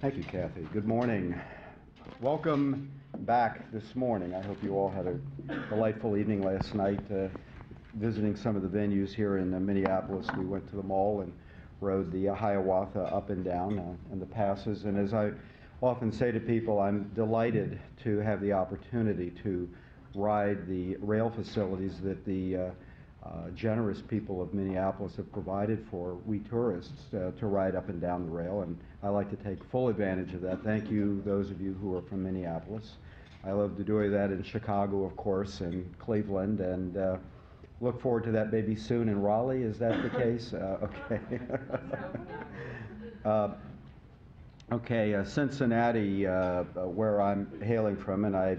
Thank you, Kathy. Good morning. Welcome back this morning. I hope you all had a delightful evening last night visiting some of the venues here in Minneapolis. We went to the mall and rode the Hiawatha up and down and the passes. And as I often say to people, I'm delighted to have the opportunity to ride the rail facilities that the generous people of Minneapolis have provided for we tourists to ride up and down the rail, and I like to take full advantage of that. Thank you, those of you who are from Minneapolis. I love to do that in Chicago, of course, and Cleveland, and look forward to that maybe soon in Raleigh. Is that the case? Okay. Cincinnati, where I'm hailing from, and I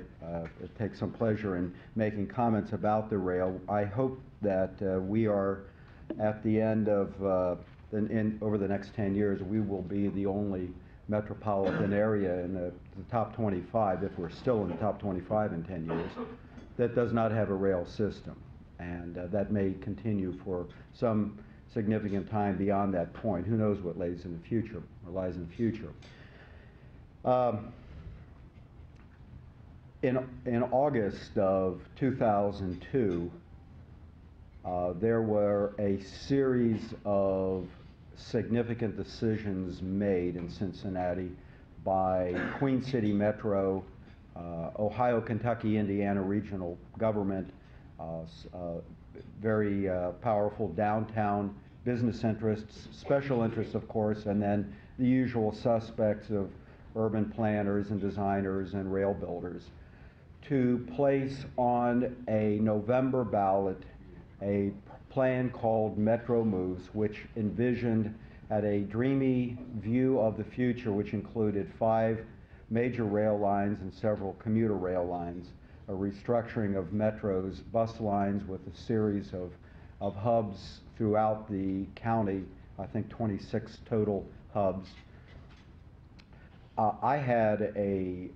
take some pleasure in making comments about the rail. I hope that we are at the end of, over the next 10 years, we will be the only metropolitan area in the top 25, if we're still in the top 25 in 10 years, that does not have a rail system. And that may continue for some significant time beyond that point. Who knows what lies in the future? In August of 2002, there were a series of significant decisions made in Cincinnati by Queen City Metro, Ohio, Kentucky, Indiana regional government, very powerful downtown business interests, special interests, of course, and then the usual suspects of urban planners and designers and rail builders, to place on a November ballot a plan called Metro Moves, which envisioned, had a dreamy view of the future, which included 5 major rail lines and several commuter rail lines, a restructuring of Metro's bus lines with a series of hubs throughout the county, I think 26 total hubs. I had a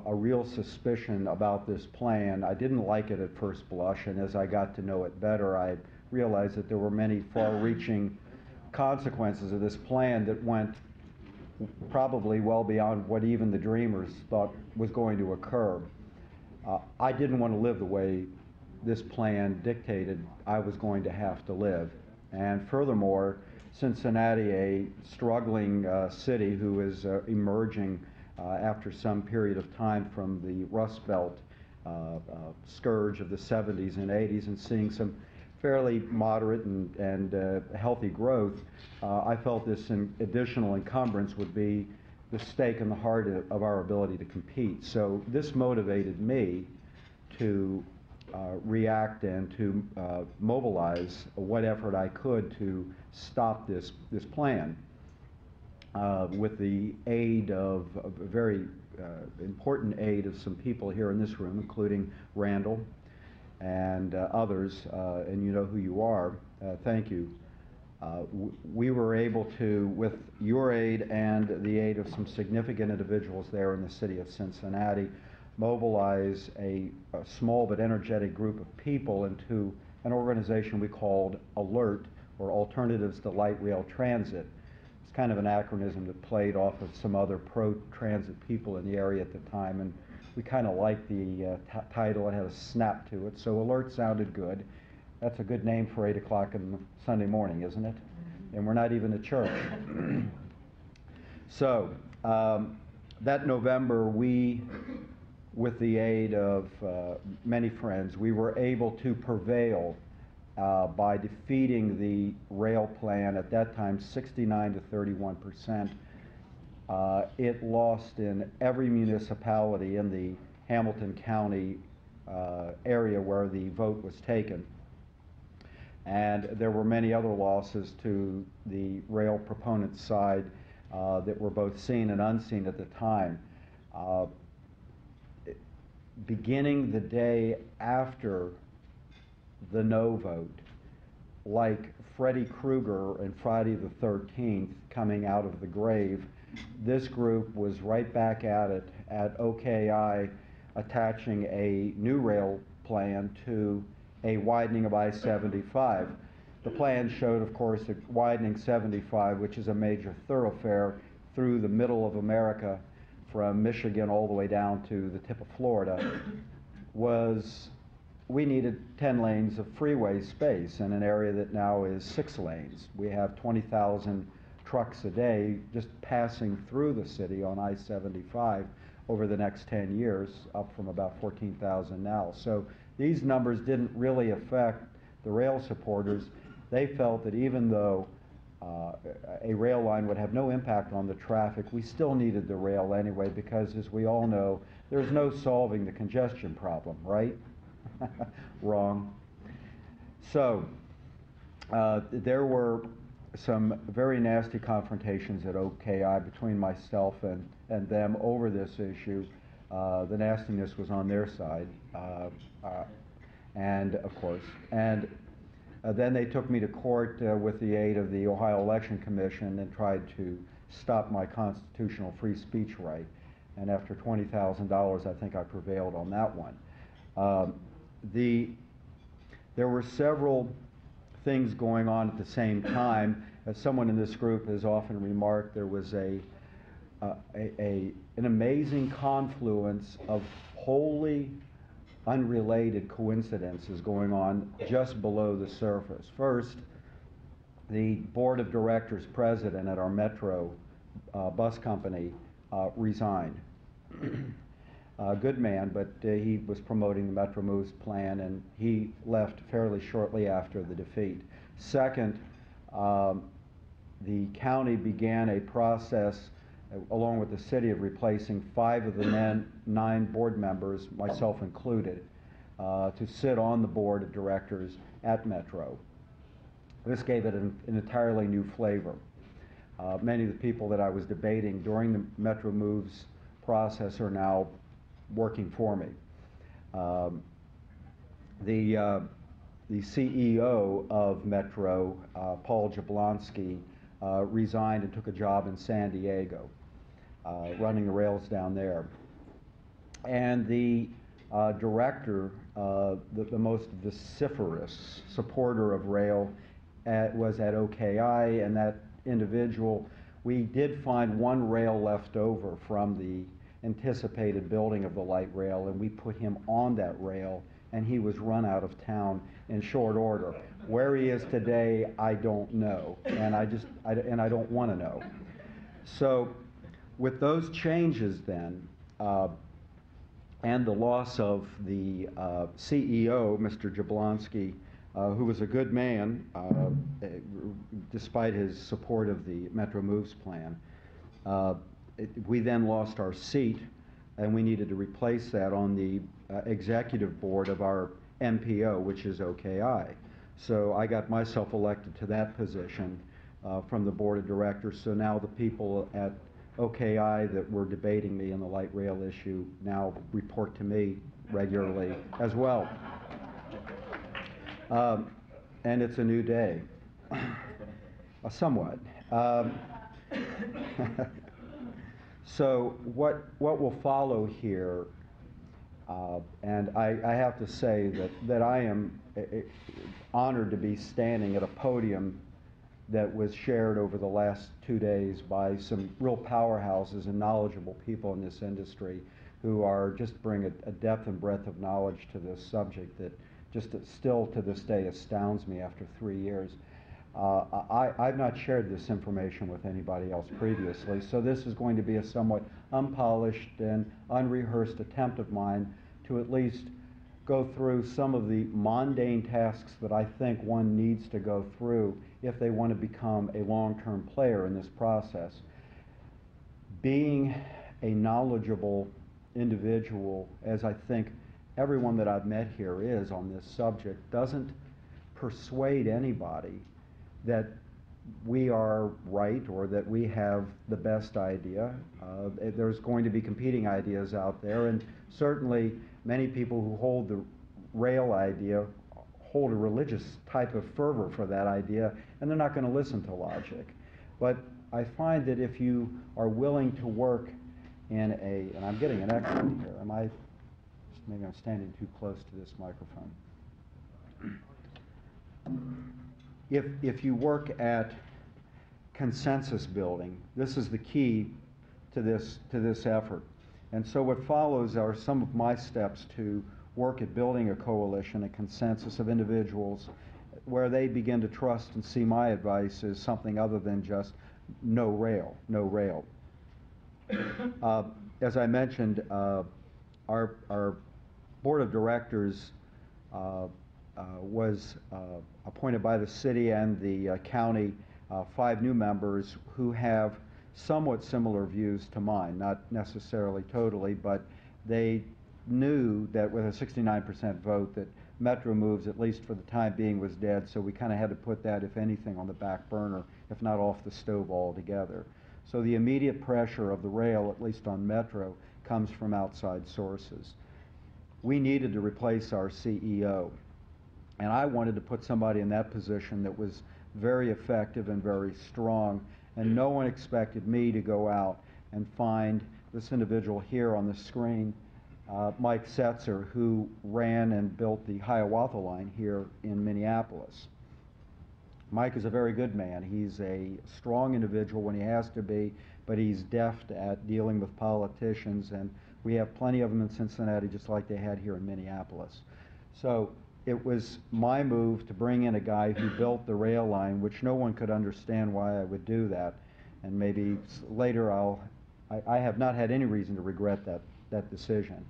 real suspicion about this plan. I didn't like it at first blush, and as I got to know it better, I realized that there were many far-reaching consequences of this plan that went probably well beyond what even the dreamers thought was going to occur. I didn't want to live the way this plan dictated I was going to have to live. And furthermore, Cincinnati, a struggling city who is emerging after some period of time from the Rust Belt scourge of the 70s and 80s and seeing some fairly moderate and healthy growth, I felt this additional encumbrance would be the stake in the heart of our ability to compete. So this motivated me to react and to mobilize what effort I could to stop this plan with the aid of a very important aid of some people here in this room, including Randall and others, and you know who you are. Thank you. We were able to, with your aid and the aid of some significant individuals there in the city of Cincinnati, mobilize a small but energetic group of people into an organization we called ALERT, or Alternatives to Light Rail Transit. It's kind of an acronym that played off of some other pro-transit people in the area at the time, and we kind of liked the title. It had a snap to it, so ALERT sounded good. That's a good name for 8 o'clock on Sunday morning, isn't it? And we're not even a church. So that November, we, with the aid of many friends, we were able to prevail by defeating the rail plan, at that time 69 to 31%. It lost in every municipality in the Hamilton County area where the vote was taken. And there were many other losses to the rail proponent side that were both seen and unseen at the time. Beginning the day after the no vote, like Freddy Krueger and Friday the 13th coming out of the grave, this group was right back at it at OKI, attaching a new rail plan to a widening of I-75. The plan showed, of course, a widening 75, which is a major thoroughfare, through the middle of America, from Michigan all the way down to the tip of Florida, was we needed 10 lanes of freeway space in an area that now is 6 lanes. We have 20,000 trucks a day just passing through the city on I-75 over the next 10 years, up from about 14,000 now. So these numbers didn't really affect the rail supporters. They felt that even though a rail line would have no impact on the traffic, we still needed the rail anyway, because as we all know, there's no solving the congestion problem, right? Wrong. So there were some very nasty confrontations at OKI between myself and them over this issue. The nastiness was on their side, and of course, and then they took me to court with the aid of the Ohio Election Commission and tried to stop my constitutional free speech right. And after $20,000, I think I prevailed on that one. There were several things going on at the same time. As someone in this group has often remarked, there was an amazing confluence of wholly unrelated coincidences going on just below the surface. First, the board of directors president at our Metro bus company resigned. A good man, but he was promoting the Metro Moves plan, and he left fairly shortly after the defeat. Second, the county began a process, along with the city, of replacing 5 of the 9 board members, myself included, to sit on the board of directors at Metro. This gave it an entirely new flavor. Many of the people that I was debating during the Metro Moves process are now working for me. The CEO of Metro, Paul Jablonski, resigned and took a job in San Diego, running the rails down there. And the director, the most vociferous supporter of rail, was at OKI, and that individual, we did find one rail left over from the anticipated building of the light rail, and we put him on that rail, and he was run out of town in short order. Where he is today, I don't know, and I don't want to know. So with those changes then, and the loss of the CEO, Mr. Jablonski, who was a good man, despite his support of the Metro Moves plan, we then lost our seat, and we needed to replace that on the executive board of our MPO, which is OKI. So I got myself elected to that position from the board of directors. So now the people at OKI that were debating me in the light rail issue now report to me regularly as well. And it's a new day, somewhat. So what will follow here, and I have to say that I am honored to be standing at a podium that was shared over the last 2 days by some real powerhouses and knowledgeable people in this industry who are just bring a depth and breadth of knowledge to this subject that just still to this day astounds me after 3 years. I've not shared this information with anybody else previously, so this is going to be a somewhat unpolished and unrehearsed attempt of mine to at least go through some of the mundane tasks that I think one needs to go through if they want to become a long-term player in this process. Being a knowledgeable individual, as I think everyone that I've met here is on this subject, doesn't persuade anybody that we are right or that we have the best idea. There's going to be competing ideas out there, and certainly many people who hold the rail idea hold a religious type of fervor for that idea, and they're not going to listen to logic. But I find that if you are willing to work in a, and I'm getting an echo here, maybe I'm standing too close to this microphone. If you work at consensus building. This is the key to this effort. And so what follows are some of my steps to work at building a coalition, a consensus of individuals where they begin to trust and see my advice as something other than just no rail, no rail. As I mentioned, our board of directors was appointed by the city and the county, 5 new members who have somewhat similar views to mine, not necessarily totally, but they knew that with a 69% vote that Metro Moves, at least for the time being, was dead, so we kind of had to put that, if anything, on the back burner, if not off the stove altogether. So the immediate pressure of the rail, at least on Metro, comes from outside sources. We needed to replace our CEO, and I wanted to put somebody in that position that was very effective and very strong, and no one expected me to go out and find this individual here on the screen, Mike Setzer, who ran and built the Hiawatha line here in Minneapolis. Mike is a very good man. He's a strong individual when he has to be, but he's deft at dealing with politicians, and we have plenty of them in Cincinnati, just like they had here in Minneapolis. So it was my move to bring in a guy who built the rail line, which no one could understand why I would do that, and maybe later I have not had any reason to regret that decision.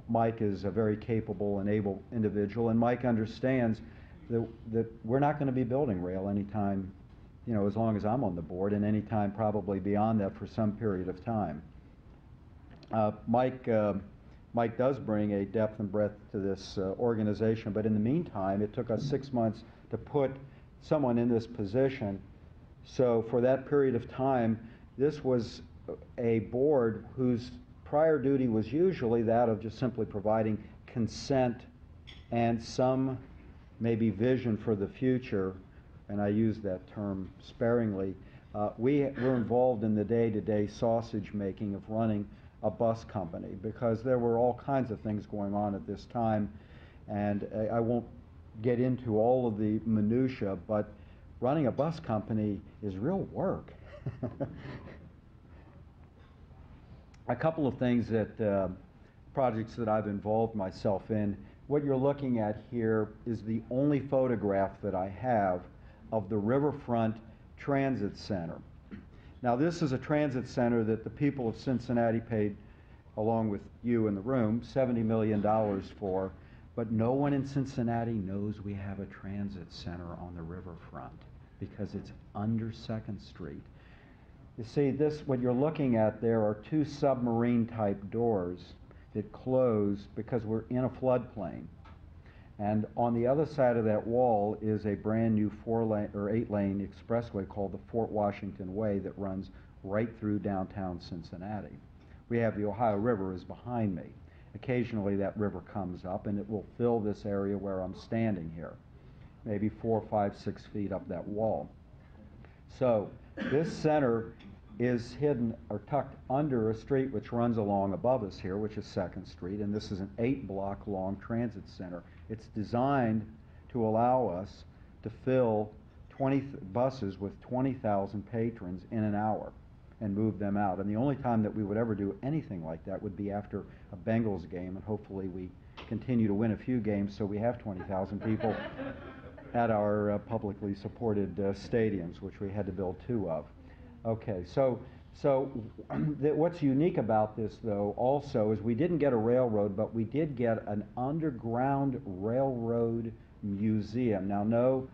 Mike is a very capable and able individual, and Mike understands that we're not going to be building rail anytime, as long as I'm on the board, and anytime probably beyond that for some period of time. Mike does bring a depth and breadth to this organization, but in the meantime, it took us 6 months to put someone in this position. So for that period of time, this was a board whose prior duty was usually that of just simply providing consent and some maybe vision for the future, and I use that term sparingly. We were involved in the day-to-day sausage making of running a bus company because there were all kinds of things going on at this time, and I won't get into all of the minutia, but running a bus company is real work. A couple of things that projects that I've involved myself in. What you're looking at here is the only photograph that I have of the Riverfront Transit Center. Now, this is a transit center that the people of Cincinnati paid, along with you in the room, $70 million for, but no one in Cincinnati knows we have a transit center on the riverfront because it's under 2nd Street. You see, what you're looking at there are 2 submarine-type doors that close because we're in a floodplain. And on the other side of that wall is a brand new 4-lane or 8-lane expressway called the Fort Washington Way that runs right through downtown Cincinnati. We have the Ohio River is behind me. Occasionally that river comes up and it will fill this area where I'm standing here, maybe 4, 5, 6 feet up that wall. So this center is hidden or tucked under a street which runs along above us here, which is 2nd Street, and this is an 8-block long transit center. It's designed to allow us to fill 20 buses with 20,000 patrons in an hour and move them out. And the only time that we would ever do anything like that would be after a Bengals game, and hopefully we continue to win a few games so we have 20,000 people at our publicly supported stadiums, which we had to build 2 of. Okay, so what's unique about this, though, also, is we didn't get a railroad, but we did get an underground railroad museum. Now, no,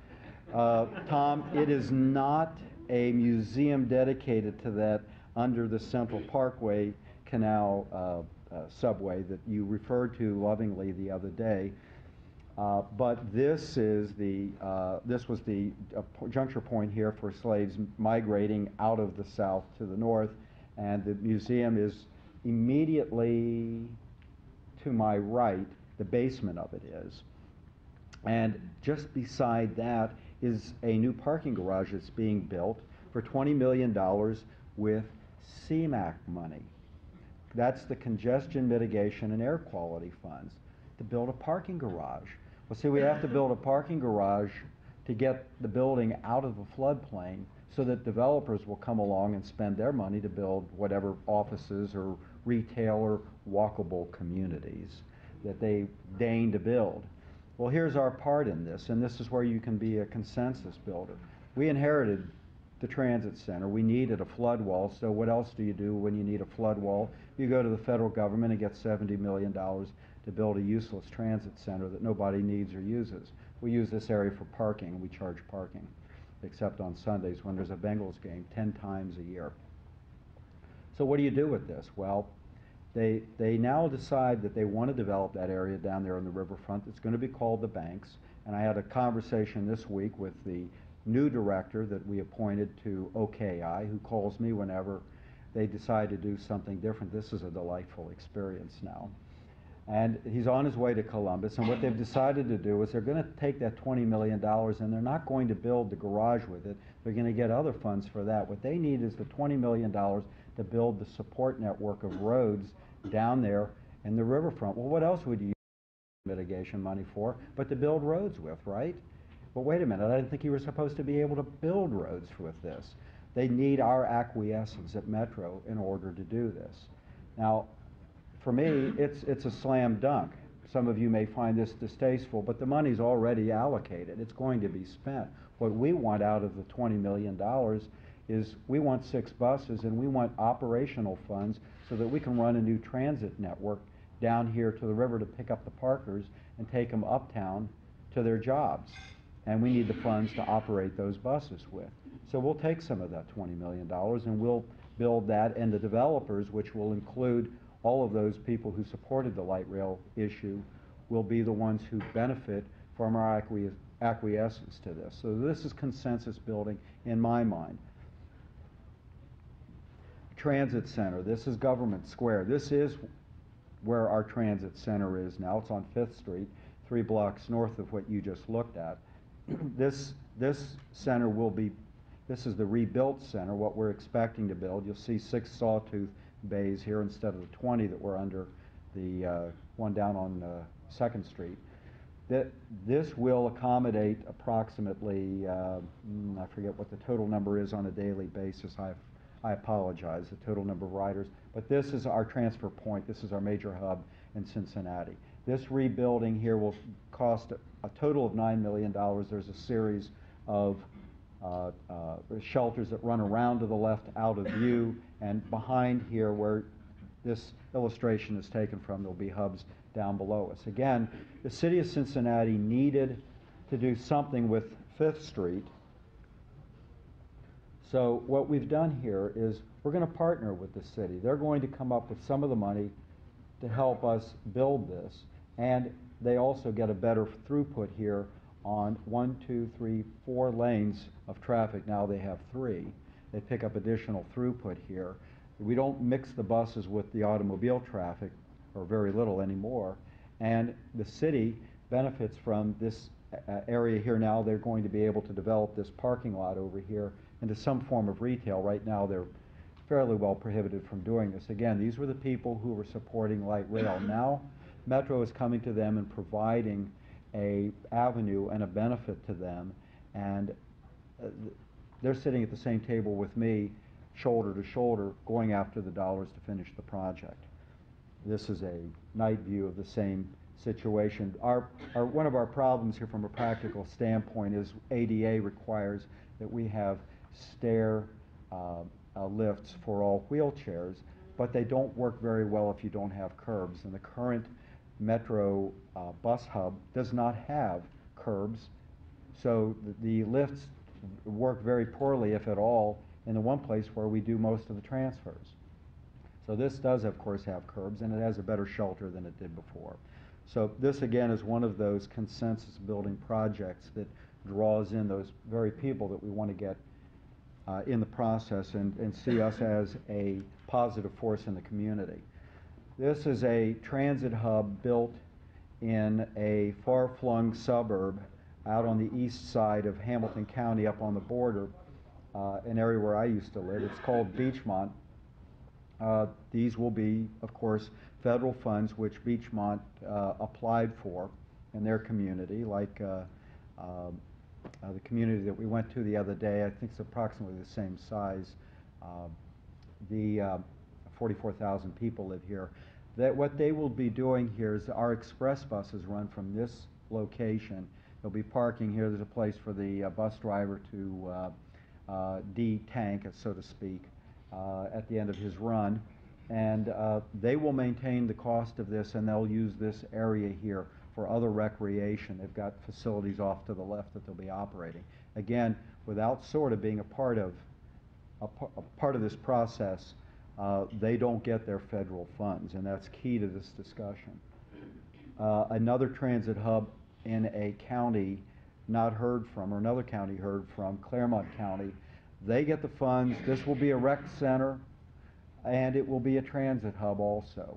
Tom, it is not a museum dedicated to that under the Central Parkway Canal subway that you referred to lovingly the other day. But this was the juncture point here for slaves migrating out of the south to the north, and the museum is immediately to my right. The basement of it is, and just beside that is a new parking garage that's being built for $20 million with CMAQ money. That's the Congestion Mitigation and Air Quality Funds, to build a parking garage. Well, see, we have to build a parking garage to get the building out of the floodplain so that developers will come along and spend their money to build whatever offices or retail or walkable communities that they deign to build. Well, here's our part in this, and this is where you can be a consensus builder. We inherited the transit center. We needed a flood wall, so what else do you do when you need a flood wall? You go to the federal government and get $70 million to build a useless transit center that nobody needs or uses. We use this area for parking, and we charge parking, except on Sundays when there's a Bengals game 10 times a year. So what do you do with this? Well, they now decide that they want to develop that area down there on the riverfront. It's going to be called the Banks, and I had a conversation this week with the new director that we appointed to OKI, who calls me whenever they decide to do something different. This is a delightful experience now. And he's on his way to Columbus, and what they've decided to do is they're going to take that $20 million and they're not going to build the garage with it. They're going to get other funds for that. What they need is the $20 million to build the support network of roads down there in the riverfront. Well, what else would you use mitigation money for but to build roads with, right? But wait a minute, I didn't think you were supposed to be able to build roads with this. They need our acquiescence at Metro in order to do this. Now, for me, it's a slam dunk. Some of you may find this distasteful, but the money's already allocated. It's going to be spent. What we want out of the $20 million is we want 6 buses and we want operational funds so that we can run a new transit network down here to the river to pick up the parkers and take them uptown to their jobs. And we need the funds to operate those buses with. So we'll take some of that $20 million and we'll build that, and the developers, which will include all of those people who supported the light rail issue, will be the ones who benefit from our acquiescence to this. So this is consensus building in my mind. Transit center, this is Government Square. This is where our transit center is now. It's on 5th Street, 3 blocks north of what you just looked at. This center will be, this is the rebuilt center, what we're expecting to build. You'll see 6 sawtooth bays here instead of the 20 that were under the one down on 2nd Street. This will accommodate approximately, I forget what the total number is on a daily basis. I apologize, the total number of riders. But this is our transfer point. This is our major hub in Cincinnati. This rebuilding here will cost a total of $9 million. There's a series of shelters that run around to the left out of view, and behind here where this illustration is taken from, there'll be hubs down below us. Again, the city of Cincinnati needed to do something with 5th Street. So what we've done here is we're going to partner with the city. They're going to come up with some of the money to help us build this, and they also get a better throughput here on 1, 2, 3, 4 lanes of traffic. Now they have 3. They pick up additional throughput here. We don't mix the buses with the automobile traffic, or very little anymore, and the city benefits from this area here. Now they're going to be able to develop this parking lot over here into some form of retail. Right now they're fairly well prohibited from doing this. Again, these were the people who were supporting light rail. Now Metro is coming to them and providing a avenue and a benefit to them, and they're sitting at the same table with me, shoulder to shoulder, going after the dollars to finish the project. This is a night view of the same situation. One of our problems here from a practical standpoint is ADA requires that we have stair lifts for all wheelchairs, but they don't work very well if you don't have curbs, and the current Metro bus hub does not have curbs, so the lifts work very poorly, if at all, in the one place where we do most of the transfers. So this does, of course, have curbs, and it has a better shelter than it did before. So this, again, is one of those consensus building projects that draws in those very people that we want to get in the process and see us as a positive force in the community. This is a transit hub built in a far-flung suburb out on the east side of Hamilton County, up on the border, an area where I used to live. It's called Beachmont. These will be, of course, federal funds which Beachmont applied for in their community, like The community that we went to the other day, I think it's approximately the same size. The 44,000 people live here. That what they will be doing here is our express buses run from this location. They'll be parking here. There's a place for the bus driver to de-tank, so to speak, at the end of his run. And they will maintain the cost of this, and they'll use this area here for other recreation. They've got facilities off to the left that they'll be operating. Again, without SORTA being a part of this process, they don't get their federal funds, and that's key to this discussion. Another transit hub in a county not heard from, or another county heard from, Claremont County, they get the funds. This will be a rec center, and it will be a transit hub also.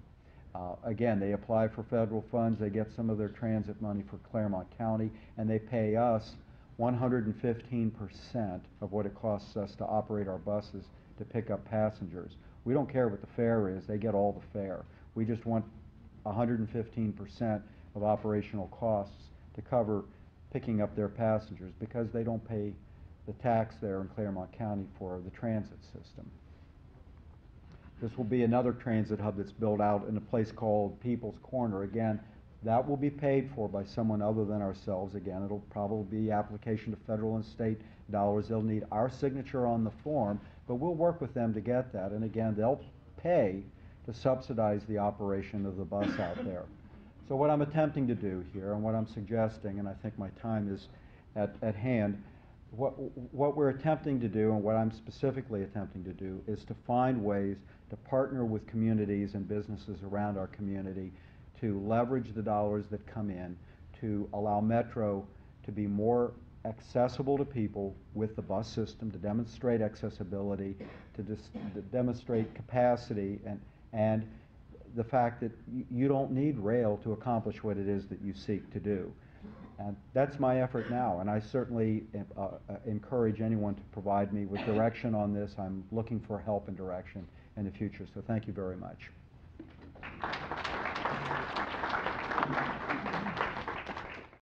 Again, they apply for federal funds, they get some of their transit money for Claremont County, and they pay us 115% of what it costs us to operate our buses to pick up passengers. We don't care what the fare is, they get all the fare. We just want 115% of operational costs to cover picking up their passengers because they don't pay the tax there in Claremont County for the transit system. This will be another transit hub that's built out in a place called People's Corner. Again, that will be paid for by someone other than ourselves. Again, it'll probably be application to federal and state dollars. They'll need our signature on the form, but we'll work with them to get that. And again, they'll pay to subsidize the operation of the bus out there. So what I'm attempting to do here, and what I'm suggesting, and I think my time is at hand, what we're attempting to do, and what I'm specifically attempting to do, is to find ways to partner with communities and businesses around our community to leverage the dollars that come in to allow Metro to be more accessible to people with the bus system, to demonstrate accessibility, to demonstrate capacity, and the fact that you don't need rail to accomplish what it is that you seek to do. And that's my effort now, and I certainly encourage anyone to provide me with direction on this. I'm looking for help and direction in the future, so thank you very much.